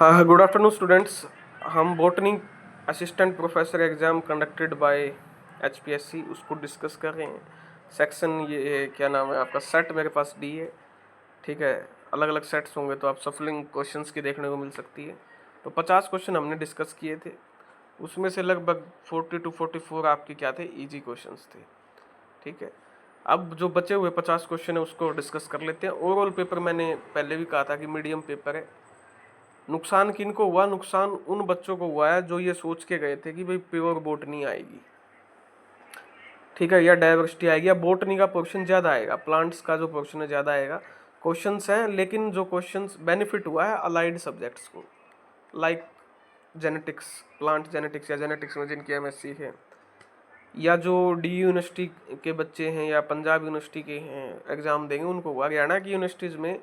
हाँ, good afternoon students. हम botany assistant professor exam conducted by HPSC उसको discuss कर रहे हैं। सेक्शन ये क्या नाम है आपका, सेट मेरे पास डी है, ठीक है। अलग अलग सेट्स होंगे तो आप सफलिंग क्वेश्चंस की देखने को मिल सकती है। तो 50 क्वेश्चन हमने डिस्कस किए थे, उसमें से लगभग 40 to 44 आपके क्या थे, ईजी क्वेश्चंस थे, ठीक है। अब जो बचे हुए 50 क्वेश्चन है उसको डिस्कस कर लेते हैं। ओवरऑल पेपर मैंने पहले भी कहा था कि मीडियम पेपर है। नुकसान किनको हुआ? नुकसान उन बच्चों को हुआ है जो ये सोच के गए थे कि भाई प्योर बोटनी आएगी, ठीक है, या डाइवर्सिटी आएगी, या बोटनी का पोर्शन ज़्यादा आएगा, प्लांट्स का जो पोर्शन है ज़्यादा आएगा। क्वेश्चंस हैं, लेकिन जो क्वेश्चंस बेनिफिट हुआ है अलाइड सब्जेक्ट्स को, लाइक जेनेटिक्स, प्लांट जेनेटिक्स या जेनेटिक्स में जिनकी एमएससी है, या जो डी यूनिवर्सिटी के बच्चे हैं या पंजाब यूनिवर्सिटी के हैं एग्ज़ाम देंगे उनको हुआ। हरियाणा की यूनिवर्सिटीज़ में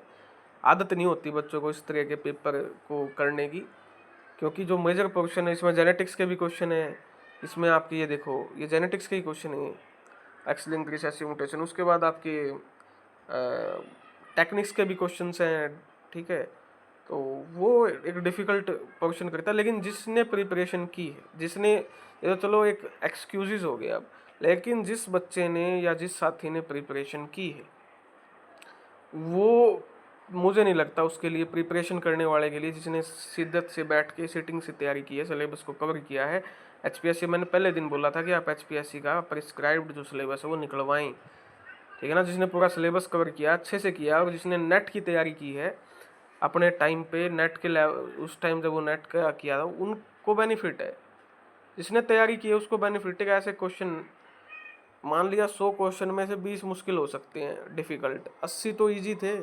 आदत नहीं होती बच्चों को इस तरह के पेपर को करने की, क्योंकि जो मेजर पोर्शन है इसमें जेनेटिक्स के भी क्वेश्चन है। इसमें आपकी ये देखो, ये जेनेटिक्स के ही क्वेश्चन है, एक्स लिंक्ड रिसेसिव म्यूटेशन। उसके बाद आपके टेक्निक्स के भी क्वेश्चंस हैं, ठीक है। तो वो एक डिफ़िकल्ट पोर्शन करता है, लेकिन जिसने प्रिपरेशन की है, जिसने, ये तो चलो एक एक्सक्यूजेज हो गया अब, लेकिन जिस बच्चे ने या जिस साथी ने प्रिपरेशन की है, वो मुझे नहीं लगता उसके लिए, प्रिपरेशन करने वाले के लिए जिसने शिद्दत से बैठ के सिटिंग से तैयारी की है, सिलेबस को कवर किया है। एचपीएससी, मैंने पहले दिन बोला था कि आप एचपीएससी का प्रिस्क्राइब्ड जो सिलेबस है वो निकलवाएं, ठीक है ना। जिसने पूरा सिलेबस कवर किया, अच्छे से किया, और जिसने नेट की तैयारी की है अपने टाइम पे, नेट के उस टाइम जब वो नेट का किया था, उनको बेनिफिट है। जिसने तैयारी की है उसको बेनिफिट है। ऐसे क्वेश्चन मान लिया 100 क्वेश्चन में से 20 मुश्किल हो सकते हैं, डिफ़िकल्ट, 80 तो ईजी थे,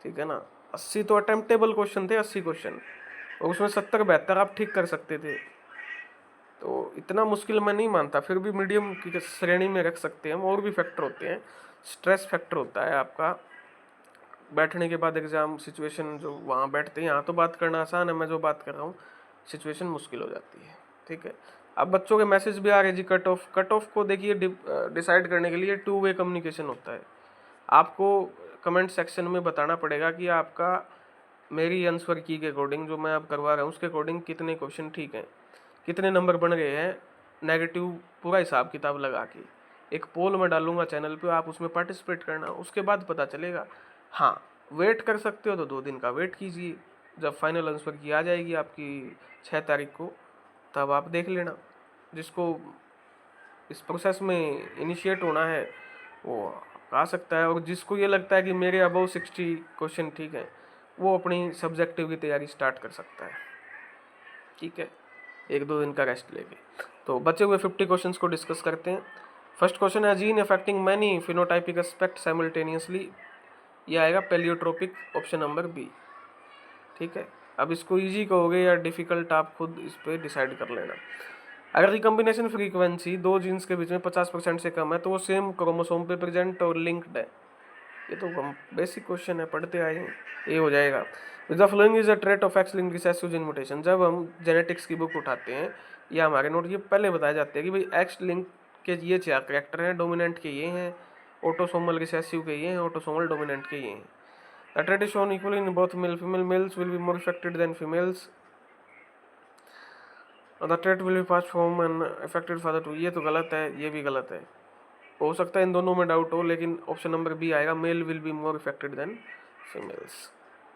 ठीक है ना। 80 तो अटेम्प्टेबल क्वेश्चन थे, 80 क्वेश्चन, और उसमें 70-72 आप ठीक कर सकते थे। तो इतना मुश्किल मैं नहीं मानता, फिर भी मीडियम की श्रेणी में रख सकते हैं हम। और भी फैक्टर होते हैं, स्ट्रेस फैक्टर होता है आपका, बैठने के बाद एग्ज़ाम सिचुएशन, जो वहाँ बैठते हैं, यहाँ तो बात करना आसान है, मैं जो बात कर रहा हूँ सिचुएशन मुश्किल हो जाती है, ठीक है। अब बच्चों के मैसेज भी आ रहे जी, कट ऑफ को देखिए डिसाइड करने के लिए 2 वे कम्युनिकेशन होता है। आपको कमेंट सेक्शन में बताना पड़ेगा कि आपका मेरी आंसर की के अकॉर्डिंग, जो मैं अब करवा रहा हूँ उसके अकॉर्डिंग कितने क्वेश्चन ठीक हैं, कितने नंबर बन गए हैं, नेगेटिव, पूरा हिसाब किताब लगा के। एक पोल में डालूंगा चैनल पे, आप उसमें पार्टिसिपेट करना, उसके बाद पता चलेगा। हाँ, वेट कर सकते हो तो 2 दिन का वेट कीजिए, जब फाइनल आंसर की आ जाएगी आपकी 6 तारीख को, तब आप देख लेना। जिसको इस प्रोसेस में इनिशिएट होना है वो आ सकता है, और जिसको ये लगता है कि मेरे अबव 60 क्वेश्चन ठीक है, वो अपनी सब्जेक्टिव की तैयारी स्टार्ट कर सकता है, ठीक है, 1-2 दिन का रेस्ट लेके। तो बचे हुए 50 क्वेश्चंस को डिस्कस करते हैं। फर्स्ट क्वेश्चन है, gene affecting many phenotypic aspect simultaneously, ये आएगा पेलियोट्रोपिक, ऑप्शन नंबर बी, ठीक है। अब इसको इजी कहोगे या डिफिकल्ट, आप खुद इस पर डिसाइड कर लेना। अगर रिकम्बिनेशन फ्रीक्वेंसी 2 जीन्स के बीच में 50% से कम है तो वो सेम क्रोमोसोम पे प्रेजेंट और लिंक्ड है। ये तो हम बेसिक क्वेश्चन है, पढ़ते आए हैं, ये हो जाएगा। The following is a trait of x linked recessive gene mutation. जब हम जेनेटिक्स की बुक उठाते हैं या हमारे नोट, ये पहले बताए जाते हैं कि भाई एक्स लिंक के ये 4 कैरेक्टर हैं, डोमिनेंट के ये हैं, ऑटोसोमल रिसेसिव के ये हैं, ऑटोसोमल डोमिनेंट के ये हैं। The trait is shown equally in both male female, males will be more affected than females, the trait will be pass from an affected father to. ये तो गलत है, ये भी गलत है, हो सकता है इन दोनों में डाउट हो, लेकिन ऑप्शन नंबर बी आएगा, male will be more affected than females,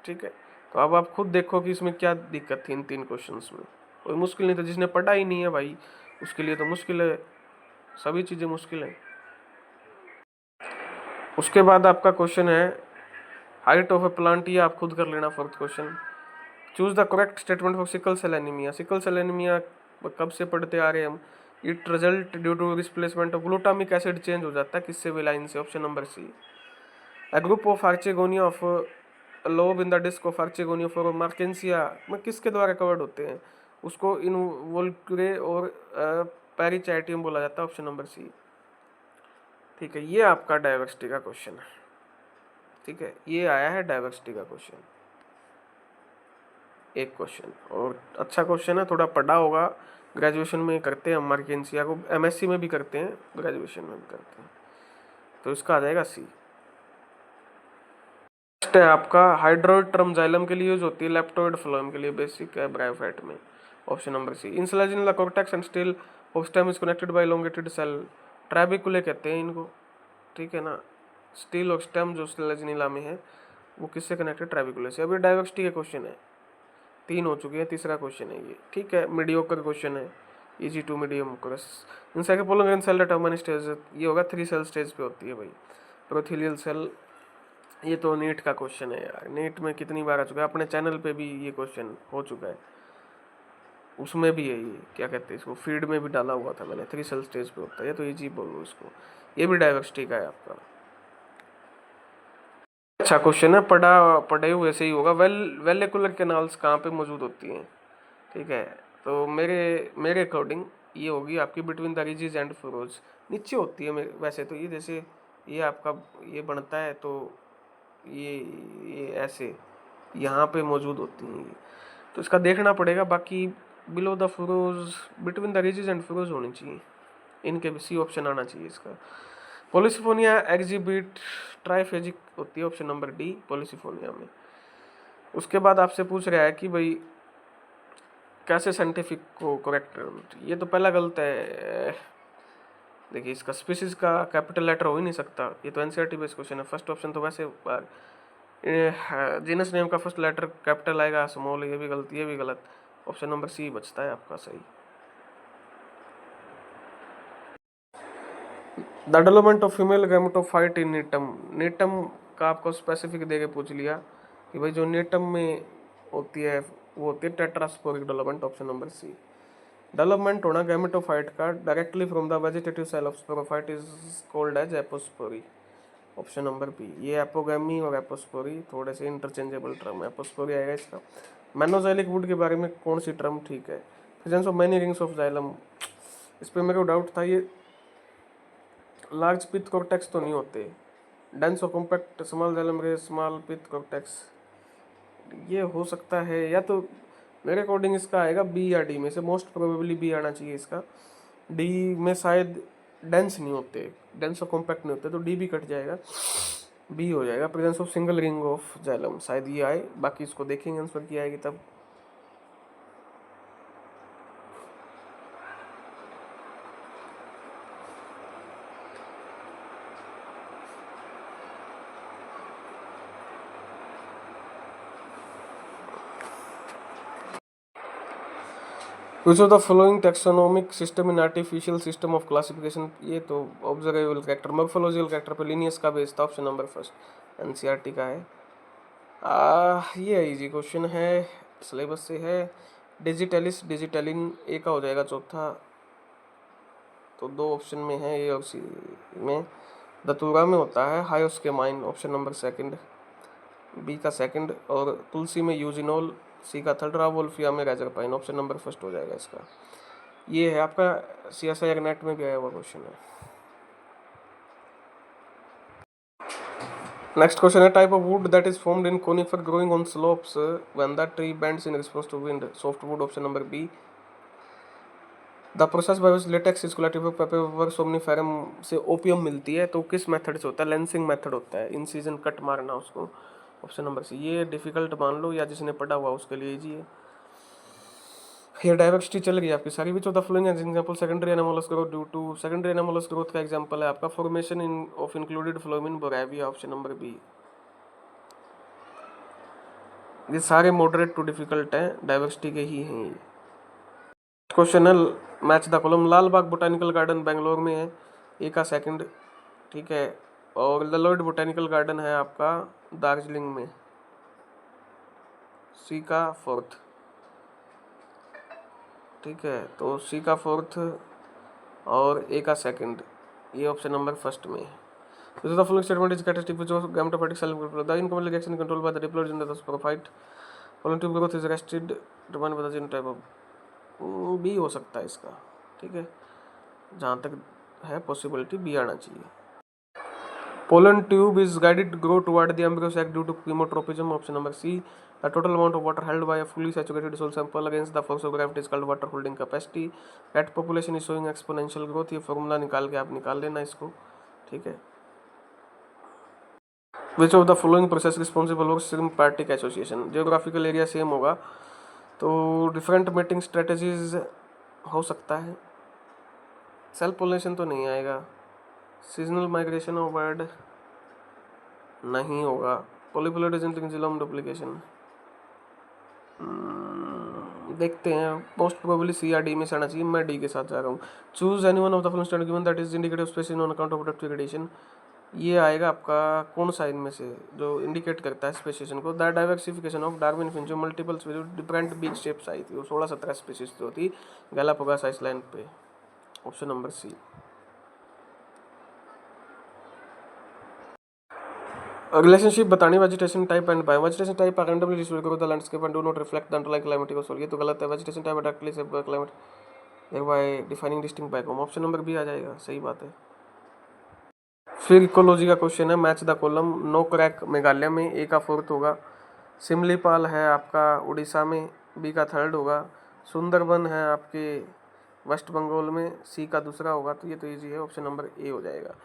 ठीक है। तो अब आप खुद देखो कि इसमें क्या दिक्कत थी इन 3 क्वेश्चंस में। कोई मुश्किल नहीं था, जिसने पढ़ा ही नहीं है भाई उसके लिए तो मुश्किल है, सभी चीज़ें मुश्किल हैं। उसके बाद आपका क्वेश्चन है हाइट ऑफ ए प्लांट, ये आप खुद कर लेना। Fourth question, choose the correct statement for sickle cell anaemia. Sickle cell anaemia कब से पढ़ते आ रहे हैं हम, it result due to replacement of glutamic acid, change हो जाता है किससे, विलाइन से, option number C. A group of archegonia of lobe in the disc of archegonia for Marchantia में किसके द्वारा कवर्ड होते हैं, उसको इनवोल्क्रे और पेरिचाइटियम बोला जाता है, ऑप्शन नंबर सी, ठीक है। ये आपका डाइवर्सिटी का क्वेश्चन है, ठीक है, ये आया है डाइवर्सिटी का क्वेश्चन, एक क्वेश्चन, और अच्छा क्वेश्चन है, थोड़ा पढ़ा होगा। ग्रेजुएशन में करते हैं हम मार्केंसिया को, एमएससी में भी करते हैं, ग्रेजुएशन में भी करते हैं, तो इसका आ जाएगा सी। नेक्स्ट है आपका हाइड्रोइड टर्म जाइलम के लिए यूज होती है, लेप्टोइड फ्लोएम के लिए बेसिक है ब्रायोफाइट में। Option number C. In Selaginella cortex and stele of stem is connected by elongated cell, trabeculae कहते हैं इनको, ठीक है ना। स्टिल ऑफ स्टेम जो स्लेजिनिला में है वो किससे कनेक्टेड, ट्रैबिकुले से। अभी डाइवर्सिटी के क्वेश्चन है, 3 हो चुके हैं, तीसरा क्वेश्चन है ये, ठीक है। मीडियोकर क्वेश्चन है, इजी टू मीडियम कोरस। इंसाइक्लोपोलर सेल डेट स्टेज, ये होगा 3 सेल स्टेज पे होती है भाई, प्रोथीलियल सेल। ये तो नीट का क्वेश्चन है यार, नीट में कितनी बार आ चुका है, अपने चैनल पे भी ये क्वेश्चन हो चुका है, उसमें भी है ये, क्या कहते हैं इसको, फीड में भी डाला हुआ था मैंने, 3 सेल स्टेज पे होता है, ये तो इजी बोलो इसको। ये भी डाइवर्सिटी का है आपका। अच्छा क्वेश्चन है, पढ़े हुए से ही होगा। वेलिकुलर कैनाल्स कहाँ पे मौजूद होती हैं, ठीक है। तो मेरे मेरे अकॉर्डिंग ये होगी आपकी बिटवीन द रिजिज एंड फुरोज, नीचे होती है वैसे तो ये, जैसे ये आपका ये बनता है तो ये ऐसे यहाँ पे मौजूद होती हैं ये, तो इसका देखना पड़ेगा। बाकी below the furrows, between the ridges and furrows होनी चाहिए, इनके भी सी ऑप्शन आना चाहिए इसका। पॉलिसिफोनिया एग्जिबिट ट्राइफेजिक होती है, ऑप्शन नंबर डी पॉलिसिफोनिया में। उसके बाद आपसे पूछ रहा है कि भाई कैसे साइंटिफिक को करेक्ट, ये तो पहला गलत है। देखिए इसका स्पीसीज का कैपिटल लेटर हो ही नहीं सकता, ये तो एनसीईआरटी बेस्ड क्वेश्चन है। फर्स्ट ऑप्शन तो वैसे जीनस नेम का फर्स्ट लेटर कैपिटल आएगा, स्मॉल, ये भी गलत, ये भी गलत। ऑप्शन नंबर सी बचता है आपका सही। The development of female gametophyte इन नीटम, नीटम का आपको स्पेसिफिक दे के पूछ लिया कि भाई जो नीटम में होती है वो होती है tetrasporic development, option number C. Development होना गैमेटोफाइट का directly from the vegetative cell of sporophyte is called as apospory, option number B. ये एपोगैमी और एपोस्पोरी थोड़े से इंटरचेंजेबल टर्म है, एपोस्पोरी आएगा इसका। मेनोजाइलिक वुड के बारे में कौन सी टर्म ठीक है, presence of many rings of xylem, इस पर मेरे को डाउट था, ये लार्ज पिथ कॉर्टेक्स तो नहीं होते, डेंस और कॉम्पैक्ट स्मॉल जाइलम रे स्मॉल पिथ कॉर्टेक्स, ये हो सकता है। या तो मेरे अकॉर्डिंग इसका आएगा बी या डी में से, मोस्ट प्रोबेबली बी आना चाहिए इसका। डी में शायद डेंस नहीं होते, डेंस और कॉम्पैक्ट नहीं होते, तो डी भी कट जाएगा, बी हो जाएगा, presence of single ring of xylem, शायद ये आए। बाकी इसको देखेंगे आंसर की आएगी तब। Which of the following taxonomic system in artificial system of classification, ये तो ऑब्जर्वेबल कैरेक्टर मॉर्फोलॉजिकल कैरेक्टर पर लिनियस का बेस था, ऑप्शन नंबर फर्स्ट एनसीईआरटी का है। ये इजी क्वेश्चन है, सिलेबस से है। डिजिटलिस डिजिटलिन ए का हो जाएगा चौथा, तो 2 ऑप्शन में है ए और सी में। दतूरा में होता है हायोस के माइन, ऑप्शन नंबर सेकंड, बी का सेकंड। और तुलसी में यूजिनोल, सी का थर्ड। रावोल्फिया में राजरपाइन, ऑप्शन नंबर फर्स्ट हो जाएगा इसका। ये है आपका सीएसआई नेट में भी आया हुआ क्वेश्चन है। नेक्स्ट क्वेश्चन है, type of wood that is formed in conifer growing on slopes when the tree bends in response to wind, soft wood, option number B. The process by which latex is collected Papaver somniferum से opium मिलती है, तो किस method से होता है, lensing method होता है, इन सीजन कट मारना उसको, ऑप्शन नंबर सी। ये डिफिकल्ट मान लो, या जिसने पढ़ा हुआ उसके लिए इजी है। ये डाइवर्सिटी चल रही है आपकी सारी। Which of the following example secondary anomalous growth due to, secondary anomalous growth का एग्जांपल है आपका formation in of included phloem in Boerhavia, option number B. ये सारे मॉडरेट टू डिफिकल्ट हैं, डाइवर्सिटी के ही हैं ये। क्वेश्चन है, match the column, Lal Bagh botanical garden Bangalore में है, ए का सेकंड, ठीक है। और ललोड बोटानिकल गार्डन है आपका दार्जिलिंग में, सी का फोर्थ, ठीक है। तो सी का फोर्थ और ए का सेकंड, ये ऑप्शन नंबर फर्स्ट में है। This is the following statement is characteristic which of gametophytic cell group. The incomplete reaction controlled by the diploid in the sporophyte. Pollen tube growth is arrested determined by the gene type of, B हो सकता है इसका, ठीक है। जहाँ तक है possibility B आना चाहिए। Pollen tube is guided to grow toward the embryo sac due to chemotropism, option number C. The total amount of water held by a fully saturated soil sample against the force of gravity is called water holding capacity. Cat population is showing exponential growth. ये formula निकाल के आप निकाल लेना इसको, ठीक है। Which of the following process responsible for sympatric association. Geographical area same होगा तो डिफरेंट मीटिंग स्ट्रेटजीज हो सकता है। सेल्फ पोलिनेशन तो नहीं आएगा। सीजनल माइग्रेशन ऑफ बर्ड नहीं होगा। पॉलीप्लोइड डुप्लीकेशन देखते हैं, मोस्ट प्रोबेबली सी या डी में से आना चाहिए। मैं डी के साथ जा रहा हूँ। Choose any one of the following standard given that is indicative species on account of productive addition. ये आएगा आपका कौन सा इनमें से जो इंडिकेट करता है स्पेसिएशन को। The diversification of Darwin finch जो मल्टीपल डिफरेंट बीच शेप्स आई थी, वो 16-17 स्पीसीज जो थी गैलापागोस आइसलैंड पे। Option number C. रिलेशनशिप बतानी vegetation type and bio. Vegetation type are randomly distributed over the landscape and do not reflect the underlying climatic condition. ये तो गलत है। वेजिटेशन टाइप डायरेक्टली से climate by defining distinct biome. Option number B आ जाएगा, सही बात है। फिर इकोलॉजी का क्वेश्चन है, match the column. No crack Meghalaya में, ए का फोर्थ होगा। सिमलीपाल है आपका उड़ीसा में, बी का थर्ड होगा। सुंदरबन है आपके वेस्ट बंगाल में, सी का दूसरा होगा। तो ये तो इजी है, ऑप्शन नंबर ए हो जाएगा।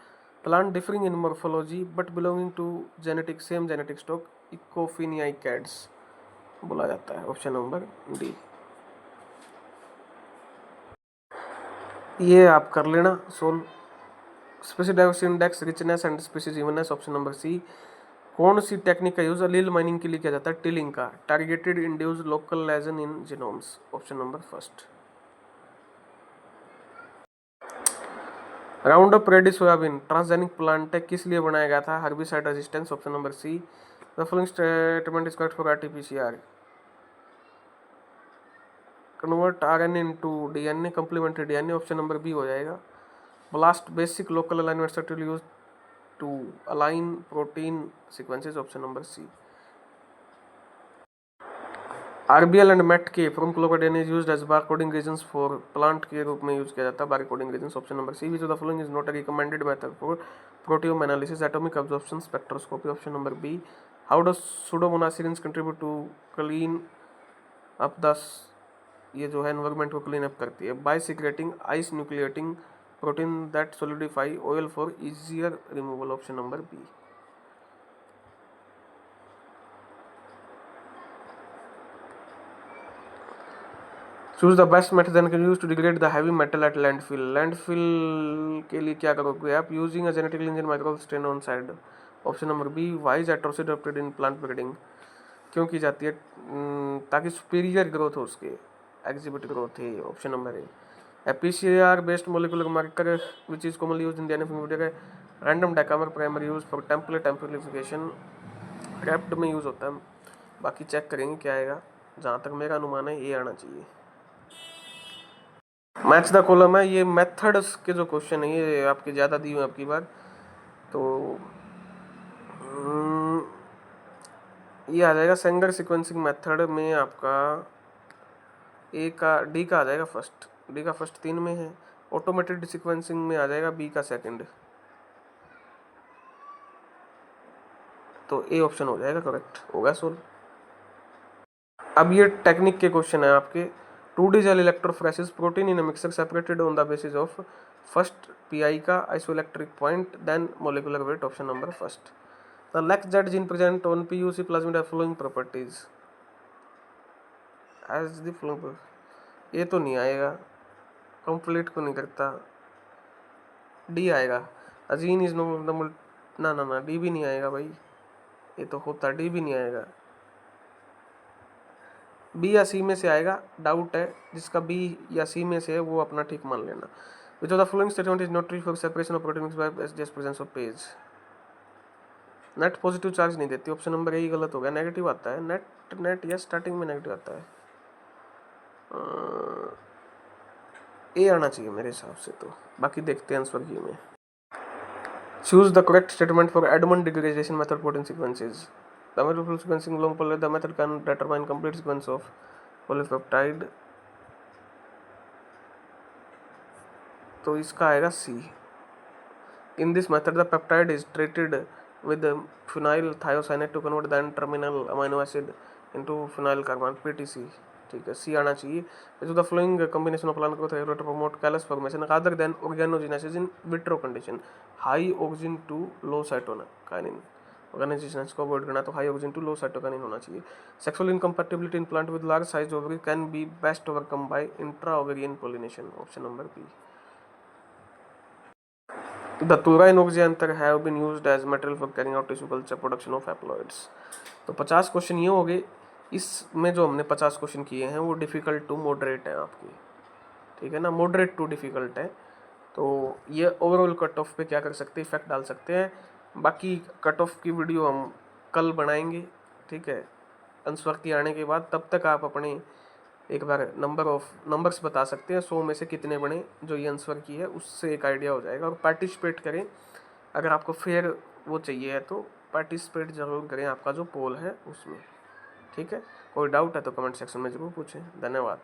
Plant differing in morphology but belonging to genetic same genetic stock ecophene ecads बोला जाता है। Option number D. ये आप कर लेना solve. Species diversity index, richness and species evenness, option number C. कौन सी टेक्निक का यूज अलील माइनिंग के लिए किया जाता है? टिलिंग का। Targeted induce local lesion in genomes, option number first. Round up ready soybean transgenic plant है, किस लिए बनाया गया था? Herbicide resistance, option number C. The following statement is correct for RTPCR. Convert RNA into DNA, complementary DNA, option number B हो जाएगा। BLAST basic local alignment structure use to align protein sequences, option number C. RBL and matK from क्लोकाडेन is used as barcoding regions for plant के रूप में use किया जाता है barcoding regions, option number C. Which of the following is not a recommended method for proteome analysis? Atomic absorption spectroscopy, option number B. How does Pseudomonas contribute to clean up the, ये जो है environment को clean up करती है by secreting ice nucleating protein that solidify oil for easier removal, option number B. Choose the best method that can use to degrade the heavy metal at landfill. Landfill के लिए क्या करोगे आप? Using a genetically engineered microbe strain on side, option number B. Why is एट्रोसिड adopted in plant breeding? क्यों की जाती है? ताकि सुपीरियर ग्रोथ हो उसके, एग्जिबिट ग्रोथ है, option number A. A PCR based molecular marker which is commonly used in the random decamer primary use for template amplification, RAPD में यूज होता है। बाकी चेक करेंगे क्या आएगा। जहाँ तक मेरा अनुमान है ये आना चाहिए। मैच द कॉलम है, ये मेथड्स के जो क्वेश्चन है ये आपके ज़्यादा दी हुए आपकी बार। तो ये आ जाएगा सेंगर सीक्वेंसिंग मेथड में आपका ए का डी का आ जाएगा फर्स्ट, डी का फर्स्ट 3 में है। ऑटोमेटेड सीक्वेंसिंग में आ जाएगा बी का सेकंड, तो ए ऑप्शन हो जाएगा करेक्ट, होगा सोल्व। अब ये टेक्निक के क्वेश्चन है आपके। 2D gel electrophoresis protein in mixer separated on the basis of first pI का isoelectric point then molecular weight, option number first. The lacZ gene present on pUC plasmid have following properties as the following. ये तो नहीं आएगा, complete को नहीं करता। D आएगा। अजीन is know the ना ना ना, डी भी नहीं आएगा भाई, ये तो होता, डी भी नहीं आएगा। बी या सी में से आएगा, डाउट है। जिसका बी या सी में से है वो अपना ठीक मान लेना। विच of the following statement is not true for separation of protein bye SDS presence of page? Net positive charge नहीं देती, ऑप्शन नंबर ए गलत हो गया। नेगेटिव आता है नेट, नेट या स्टार्टिंग में नेगेटिव आता है। ए आना चाहिए मेरे हिसाब से तो, बाकी देखते हैं आंसर की में। Choose the correct statement for Edmund degradation method protein sequences. The method of sequencing long poly, the method can determine complete sequence of polypeptide, तो इसका आएगा सी। In this method the peptide is treated with phenyl thiocyanate to convert the N-terminal amino acid into phenyl carbon PTC, ठीक है, सी आना चाहिए। Which of the following combination of plant growth to promote callus formation other than organogenesis in vitro condition? High oxygen to low cytokinin, organisations को avoid करना, तो high oxygen to low cytokinin होना चाहिए। Sexual incompatibility in plant with large size ovary can be best overcome by intra ovarian pollination, option number B. Datura and Oxyanther have been used as material for carrying out tissue culture production of haploids। तो 50 question ये हो गए। इसमें जो हमने 50 question किए हैं वो डिफ़िकल्ट टू मॉडरेट है आपकी, ठीक है ना, मॉडरेट टू डिफ़िकल्ट है। तो ये ओवरऑल कट ऑफ पे क्या कर सकते हैं, इफेक्ट डाल सकते हैं। बाकी कट ऑफ की वीडियो हम कल बनाएंगे, ठीक है, आंसर की आने के बाद। तब तक आप अपने एक बार नंबर्स बता सकते हैं 100 में से कितने बने, जो ये आंसर की है उससे एक आइडिया हो जाएगा। और पार्टिसिपेट करें, अगर आपको फेयर वो चाहिए है तो पार्टिसिपेट ज़रूर करें आपका जो पोल है उसमें, ठीक है। कोई डाउट है तो कमेंट सेक्शन में ज़रूर पूछें। धन्यवाद।